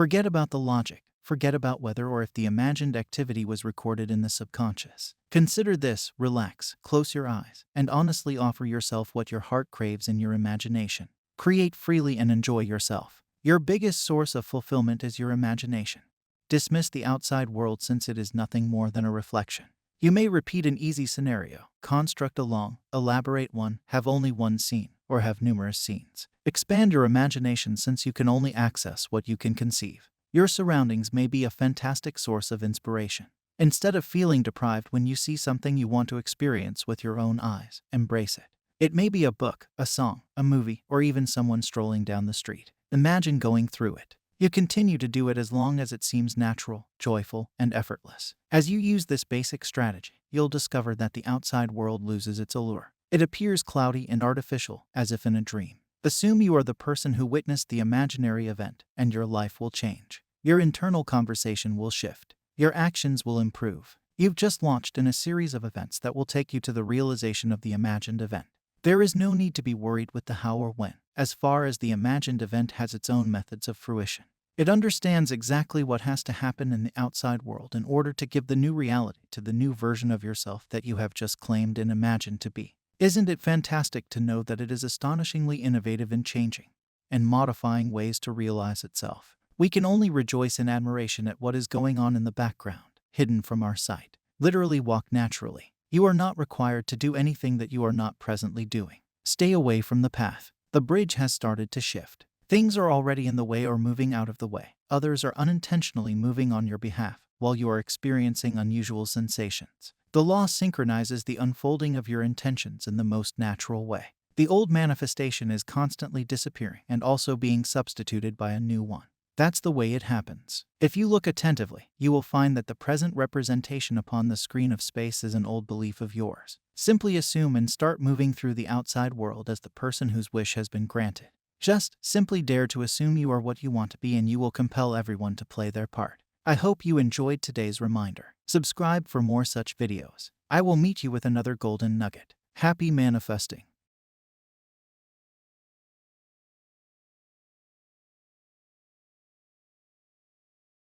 Forget about the logic. Forget about whether or if the imagined activity was recorded in the subconscious. Consider this, relax, close your eyes, and honestly offer yourself what your heart craves in your imagination. Create freely and enjoy yourself. Your biggest source of fulfillment is your imagination. Dismiss the outside world since it is nothing more than a reflection. You may repeat an easy scenario, construct a long, elaborate one, have only one scene, or have numerous scenes. Expand your imagination since you can only access what you can conceive. Your surroundings may be a fantastic source of inspiration. Instead of feeling deprived when you see something you want to experience with your own eyes, embrace it. It may be a book, a song, a movie, or even someone strolling down the street. Imagine going through it. You continue to do it as long as it seems natural, joyful, and effortless. As you use this basic strategy, you'll discover that the outside world loses its allure. It appears cloudy and artificial, as if in a dream. Assume you are the person who witnessed the imaginary event, and your life will change. Your internal conversation will shift. Your actions will improve. You've just launched in a series of events that will take you to the realization of the imagined event. There is no need to be worried with the how or when, as far as the imagined event has its own methods of fruition. It understands exactly what has to happen in the outside world in order to give the new reality to the new version of yourself that you have just claimed and imagined to be. Isn't it fantastic to know that it is astonishingly innovative in changing and modifying ways to realize itself? We can only rejoice in admiration at what is going on in the background, hidden from our sight. Literally walk naturally. You are not required to do anything that you are not presently doing. Stay away from the path. The bridge has started to shift. Things are already in the way or moving out of the way. Others are unintentionally moving on your behalf while you are experiencing unusual sensations. The law synchronizes the unfolding of your intentions in the most natural way. The old manifestation is constantly disappearing and also being substituted by a new one. That's the way it happens. If you look attentively, you will find that the present representation upon the screen of space is an old belief of yours. Simply assume and start moving through the outside world as the person whose wish has been granted. Just simply dare to assume you are what you want to be and you will compel everyone to play their part. I hope you enjoyed today's reminder. Subscribe for more such videos. I will meet you with another golden nugget. Happy manifesting.